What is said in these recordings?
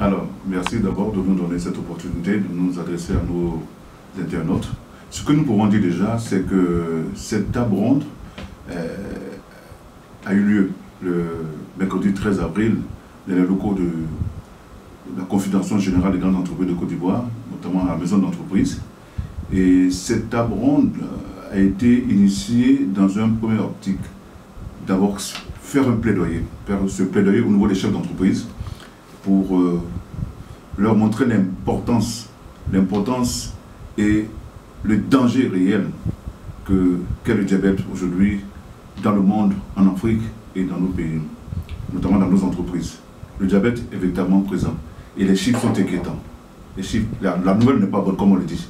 Alors, merci d'abord de nous donner cette opportunité de nous adresser à nos internautes. Ce que nous pouvons dire déjà, c'est que cette table ronde a eu lieu le mercredi 13 avril dans les locaux de la Confédération Générale des Grandes Entreprises de Côte d'Ivoire, notamment à la maison d'entreprise. Et cette table ronde a été initiée dans un premier optique. D'abord, faire un plaidoyer, faire ce plaidoyer au niveau des chefs d'entreprise pour leur montrer l'importance et le danger réel qu'est le diabète aujourd'hui dans le monde, en Afrique et dans nos pays, notamment dans nos entreprises. Le diabète est véritablement présent et les chiffres sont inquiétants. Les chiffres, la nouvelle n'est pas bonne comme on le dit.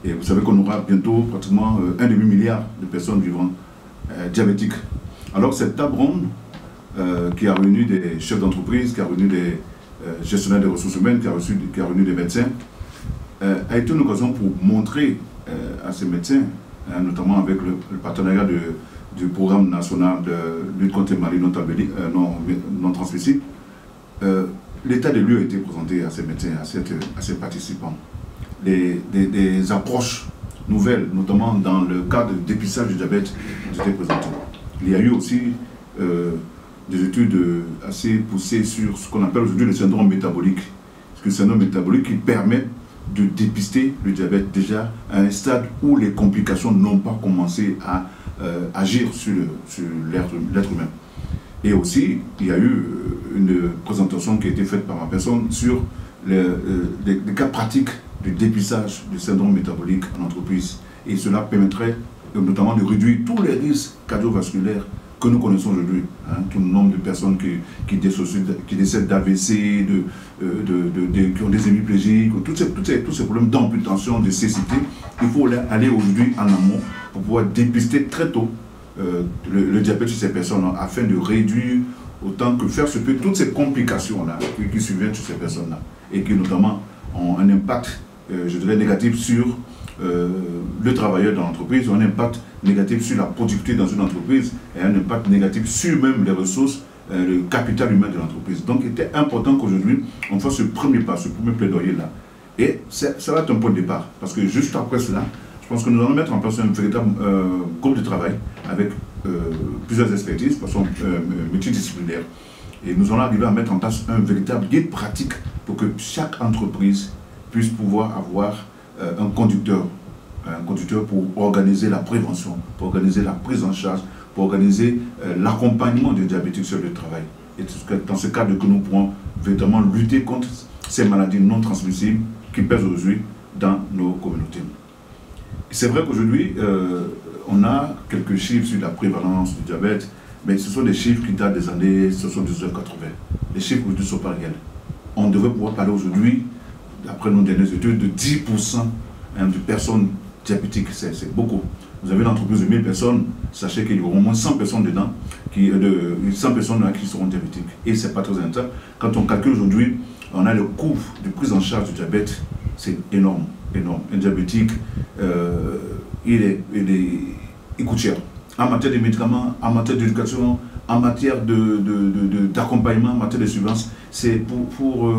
Et vous savez qu'on aura bientôt pratiquement 1,5 milliard de personnes vivant diabétiques. Alors cette table ronde qui a réuni des chefs d'entreprise, qui a réuni des gestionnaires des ressources humaines, qui a réuni des médecins, a été une occasion pour montrer à ces médecins, notamment avec le partenariat du programme national de lutte contre les maladies non transmissibles, l'état des lieux a été présenté à ces médecins, à ces participants. Des approches nouvelles, notamment dans le cadre du dépistage du diabète, ont été présentées. Il y a eu aussi des études assez poussées sur ce qu'on appelle aujourd'hui le syndrome métabolique. Le syndrome métabolique qui permet de dépister le diabète déjà à un stade où les complications n'ont pas commencé à agir sur l'être humain. Et aussi, il y a eu une présentation qui a été faite par ma personne sur les cas pratiques du dépistage du syndrome métabolique en entreprise. Et cela permettrait notamment de réduire tous les risques cardiovasculaires que nous connaissons aujourd'hui. Tout le nombre de personnes qui décèdent d'AVC, qui ont des hémiplégiques, tous ces problèmes d'amputation, de cécité. Il faut aller aujourd'hui en amont pour pouvoir dépister très tôt le diabète chez ces personnes afin de réduire autant que faire se peut toutes ces complications-là qui surviennent chez ces personnes-là et qui notamment ont un impact, je dirais, négatif sur le travailleur dans l'entreprise, un impact négatif sur la productivité dans une entreprise et un impact négatif sur même les ressources, le capital humain de l'entreprise. Donc il était important qu'aujourd'hui on fasse ce premier pas, ce premier plaidoyer-là. Et ça va être un point de départ, parce que juste après cela, je pense que nous allons mettre en place un véritable groupe de travail avec plusieurs expertises, de façon multidisciplinaire. Et nous allons arriver à mettre en place un véritable guide pratique pour que chaque entreprise puisse pouvoir avoir un conducteur pour organiser la prévention, pour organiser la prise en charge, pour organiser l'accompagnement des diabétiques sur le travail. Et dans ce cadre que nous pourrons véritablement lutter contre ces maladies non transmissibles qui pèsent aujourd'hui dans nos communautés. C'est vrai qu'aujourd'hui, on a quelques chiffres sur la prévalence du diabète, mais ce sont des chiffres qui datent des années 70-80. Les chiffres aujourd'hui ne sont pas réels. On devrait pouvoir parler aujourd'hui, d'après nos dernières études, de 10% de personnes diabétiques. C'est beaucoup. Vous avez une entreprise de 1000 personnes, sachez qu'il y aura au moins 100 personnes dedans, 100 personnes là qui seront diabétiques. Et ce n'est pas très intéressant. Quand on calcule aujourd'hui, on a le coût de prise en charge du diabète, c'est énorme, énorme. Un diabétique, il coûte cher. En matière de médicaments, en matière d'éducation, en matière d'accompagnement, en matière de subventions, c'est pour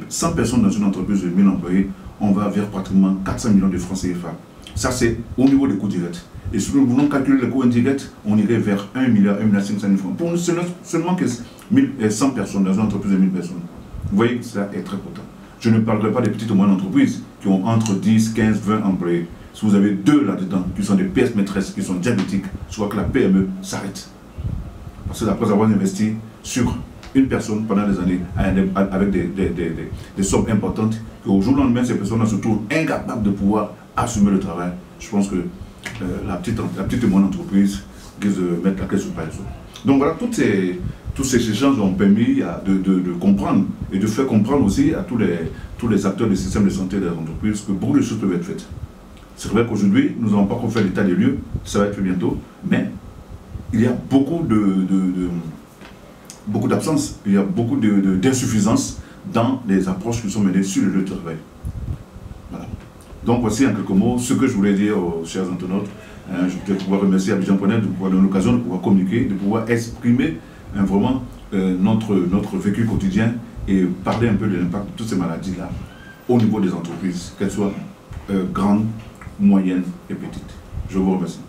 100 personnes dans une entreprise de 1000 employés, on va vers pratiquement 400 millions de francs CFA. Ça, c'est au niveau des coûts directs. Et si nous voulons calculer les coûts indirects, on irait vers 1 milliard, 1,5 milliard de francs. Pour nous, seulement que 100 personnes dans une entreprise de 1000 personnes. Vous voyez que ça est très important. Je ne parlerai pas des petites et moyennes entreprises qui ont entre 10, 15, 20 employés. Si vous avez deux là-dedans, qui sont des pièces maîtresses, qui sont diabétiques, je crois que la PME s'arrête. Parce que après avoir investi sur une personne pendant des années, avec des sommes importantes, qu'au jour au lendemain, ces personnes se trouvent incapables de pouvoir assumer le travail. Je pense que la petite et moyenne entreprise risque de mettre la clé sur le paillasson. Donc voilà, tous ces échanges ont permis de comprendre et de faire comprendre aussi à tous les acteurs du système de santé des entreprises que beaucoup de choses peuvent être faites. C'est vrai qu'aujourd'hui, nous n'avons pas encore fait l'état des lieux, ça va être fait bientôt, mais il y a beaucoup d'absence, il y a beaucoup d'insuffisance dans les approches qui sont menées sur le lieu de travail. Voilà. Donc voici en quelques mots ce que je voulais dire aux chers internautes. Je voudrais pouvoir remercier Abidjan.net de pouvoir donner l'occasion de pouvoir communiquer, de pouvoir exprimer vraiment notre vécu quotidien et parler un peu de l'impact de toutes ces maladies-là au niveau des entreprises, qu'elles soient grandes, moyennes et petites. Je vous remercie.